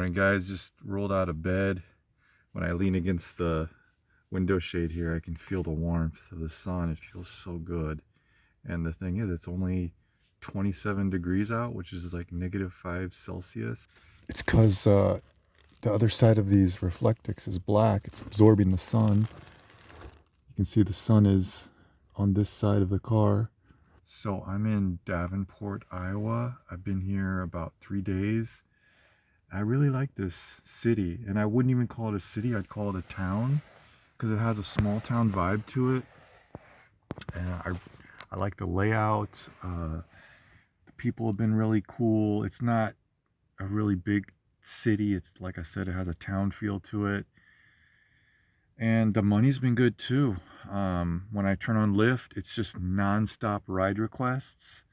Morning, guys. Just rolled out of bed. When I lean against the window shade here, I can feel the warmth of the sun. It feels so good. And the thing is, it's only 27 degrees out, which is like -5 Celsius. It's because the other side of these reflectix is black. It's absorbing the sun. You can see the sun is on this side of the car. So I'm in Davenport, Iowa. I've been here about 3 days. I really like this city, and I wouldn't even call it a city, I'd call it a town, because it has a small town vibe to it. And I like the layout. The people have been really cool. It's not a really big city. It's, like I said, it has a town feel to it. And the money's been good too. When I turn on Lyft, it's just non-stop ride requests.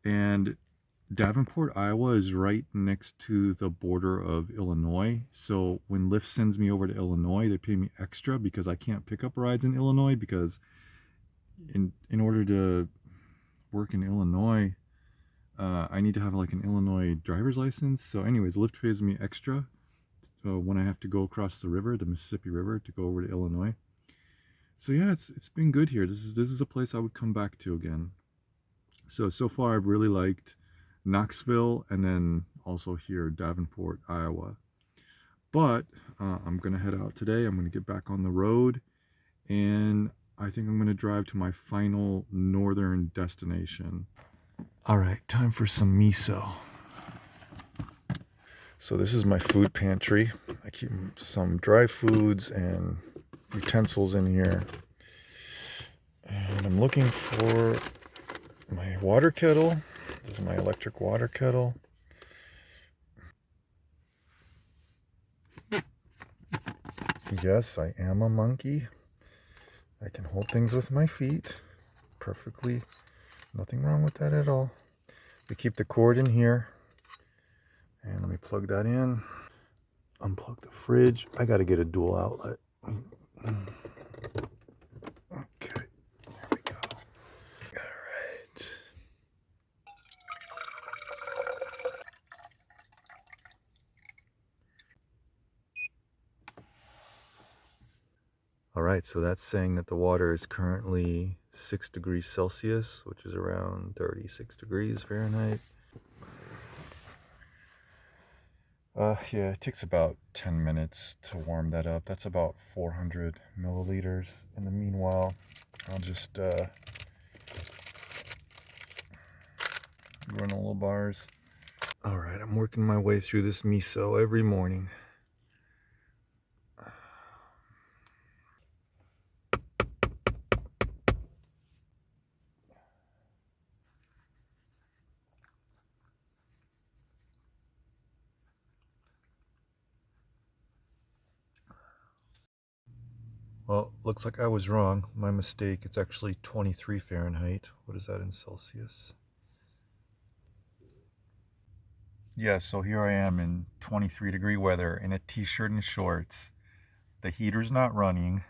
And Davenport, Iowa is right next to the border of Illinois. So when Lyft sends me over to Illinois, they pay me extra because I can't pick up rides in Illinois, because in order to work in Illinois, I need to have like an Illinois driver's license. So anyways, Lyft pays me extra when I have to go across the river, the Mississippi River, to go over to Illinois. So yeah, it's been good here. This is a place I would come back to again. So far I've really liked Knoxville, and then also here, Davenport, Iowa. But I'm gonna head out today. I'm gonna get back on the road, and I think I'm gonna drive to my final northern destination. All right, time for some miso. So this is my food pantry. I keep some dry foods and utensils in here. And I'm looking for my water kettle. This is my electric water kettle. Yes, I am a monkey. I can hold things with my feet. Perfectly. Nothing wrong with that at all. We keep the cord in here. And let me plug that in. Unplug the fridge. I gotta get a dual outlet. Okay, there we go. All right. All right, so that's saying that the water is currently 6 degrees Celsius, which is around 36 degrees Fahrenheit. Yeah, it takes about 10 minutes to warm that up. That's about 400 milliliters. In the meanwhile, I'll just granola bars. All right, I'm working my way through this miso every morning. Well, looks like I was wrong. My mistake. It's actually 23 Fahrenheit. What is that in Celsius? Yeah, so here I am in 23-degree weather in a t-shirt and shorts. The heater's not running,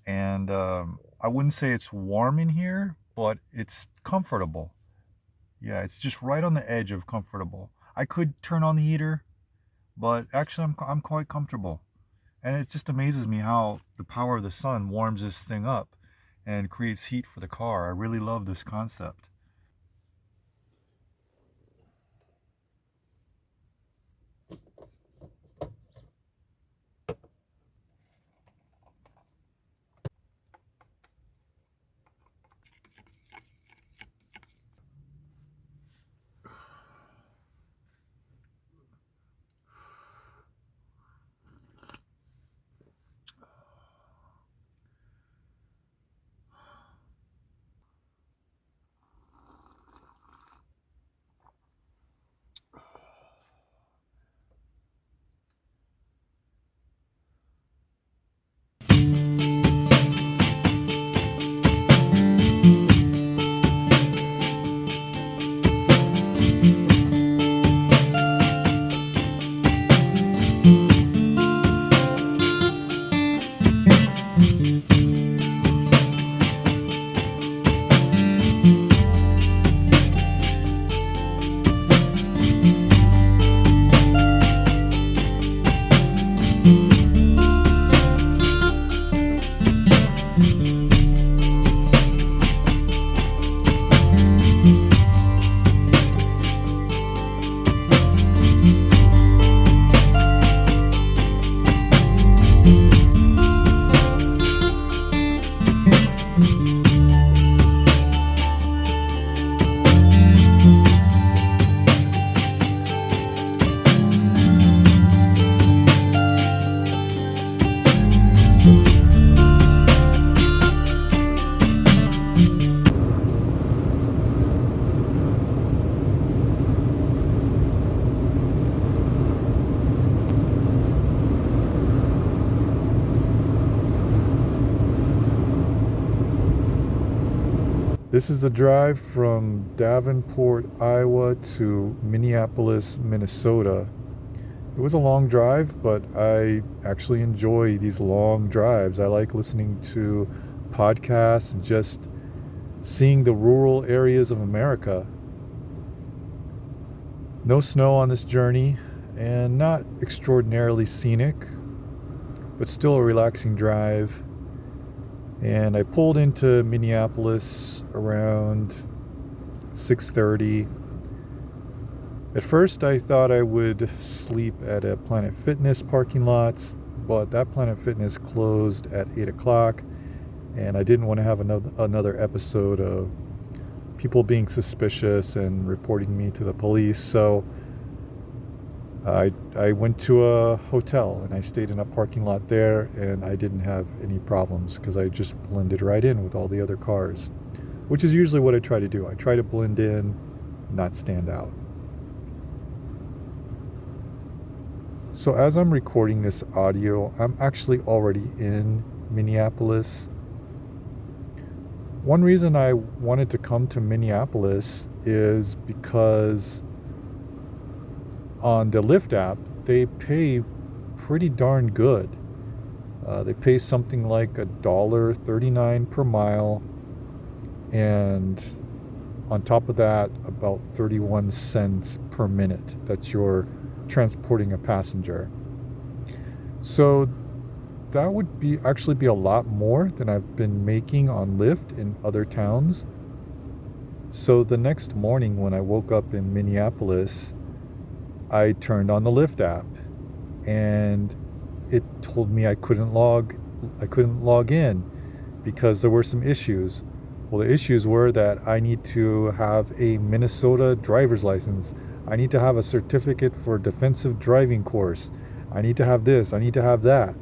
and I wouldn't say it's warm in here, but it's comfortable. Yeah, it's just right on the edge of comfortable. I could turn on the heater, but actually I'm quite comfortable. And it just amazes me how the power of the sun warms this thing up and creates heat for the car. I really love this concept. This is the drive from Davenport, Iowa to Minneapolis, Minnesota. It was a long drive, but I actually enjoy these long drives. I like listening to podcasts and just seeing the rural areas of America. No snow on this journey, and not extraordinarily scenic, but still a relaxing drive. And I pulled into Minneapolis around 6:30. At first I thought I would sleep at a Planet Fitness parking lot, but that Planet Fitness closed at 8 o'clock, and I didn't want to have another episode of people being suspicious and reporting me to the police. So I went to a hotel and I stayed in a parking lot there, and I didn't have any problems because I just blended right in with all the other cars, which is usually what I try to do. I try to blend in, not stand out. So as I'm recording this audio, I'm actually already in Minneapolis. One reason I wanted to come to Minneapolis is because on the Lyft app, they pay pretty darn good. They pay something like $1.39 per mile, and on top of that, about 31 cents per minute that you're transporting a passenger. So that would actually be a lot more than I've been making on Lyft in other towns. So the next morning when I woke up in Minneapolis, I turned on the Lyft app, and it told me I couldn't log in because there were some issues. Well, the issues were that I need to have a Minnesota driver's license. I need to have a certificate for defensive driving course. I need to have this. I need to have that.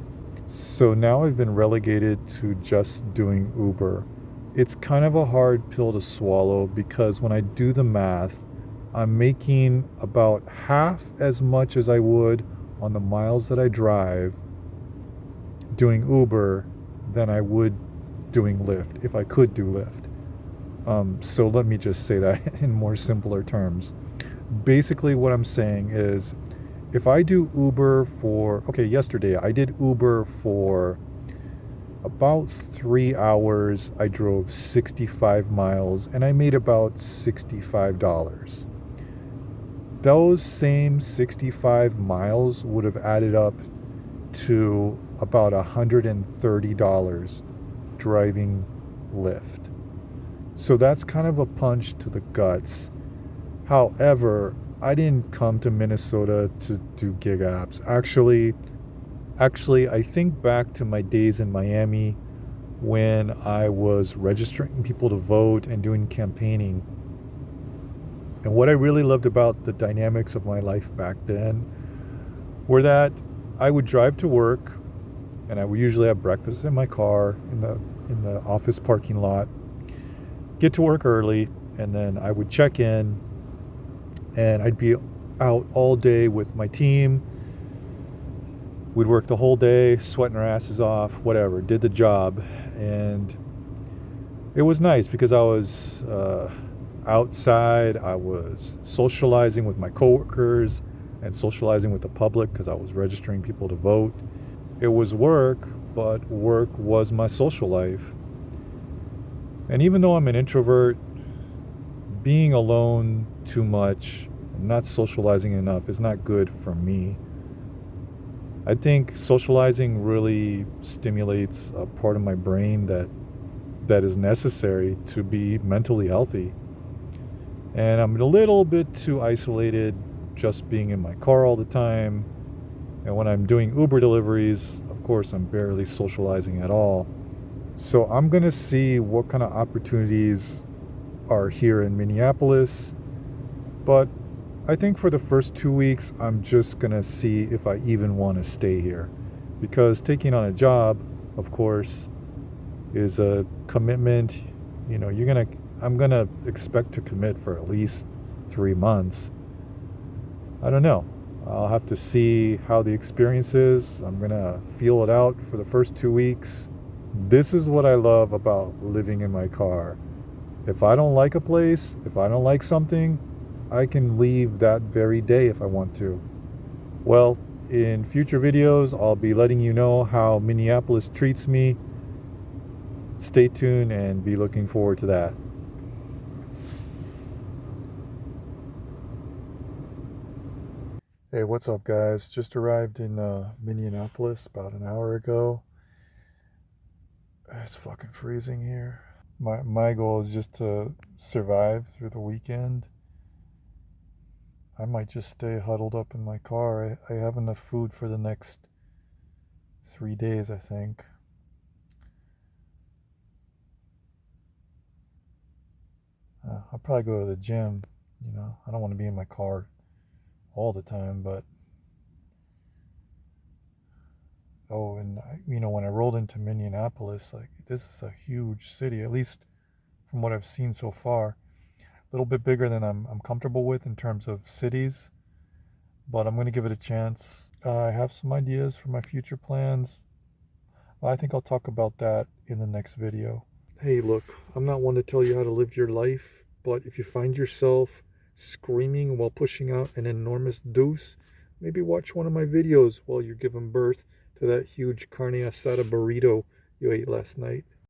So now I've been relegated to just doing Uber. It's kind of a hard pill to swallow because when I do the math, I'm making about half as much as I would on the miles that I drive doing Uber than I would doing Lyft, if I could do Lyft. So let me just say that in more simpler terms. Basically what I'm saying is, if I do Uber yesterday I did Uber for about 3 hours. I drove 65 miles and I made about $65. Those same 65 miles would have added up to about $130 driving Lyft. So that's kind of a punch to the guts. However, I didn't come to Minnesota to do gig apps. Actually, I think back to my days in Miami when I was registering people to vote and doing campaigning. And what I really loved about the dynamics of my life back then were that I would drive to work, and I would usually have breakfast in my car in the office parking lot, get to work early, and then I would check in, and I'd be out all day with my team. We'd work the whole day, sweating our asses off, whatever, did the job. And it was nice because I was outside, I was socializing with my coworkers and socializing with the public because I was registering people to vote. It was work, but work was my social life. And even though I'm an introvert, being alone too much, not socializing enough is not good for me. I think socializing really stimulates a part of my brain that is necessary to be mentally healthy. And I'm a little bit too isolated just being in my car all the time. And when I'm doing Uber deliveries, of course, I'm barely socializing at all. So I'm going to see what kind of opportunities are here in Minneapolis. But I think for the first 2 weeks, I'm just going to see if I even want to stay here. Because taking on a job, of course, is a commitment. You know, I'm going to expect to commit for at least 3 months. I don't know. I'll have to see how the experience is. I'm going to feel it out for the first 2 weeks. This is what I love about living in my car. If I don't like a place, if I don't like something, I can leave that very day if I want to. Well, in future videos, I'll be letting you know how Minneapolis treats me. Stay tuned and be looking forward to that. Hey, what's up, guys? Just arrived in Minneapolis about an hour ago. It's fucking freezing here. My goal is just to survive through the weekend. I might just stay huddled up in my car. I have enough food for the next 3 days, I think. I'll probably go to the gym. I don't want to be in my car all the time, but oh, and when I rolled into Minneapolis, like, this is a huge city, at least from what I've seen so far. A little bit bigger than I'm comfortable with in terms of cities, but I'm going to give it a chance. I have some ideas for my future plans. I think I'll talk about that in the next video. Hey, look, I'm not one to tell you how to live your life, but if you find yourself screaming while pushing out an enormous deuce, maybe watch one of my videos while you're giving birth to that huge carne asada burrito you ate last night.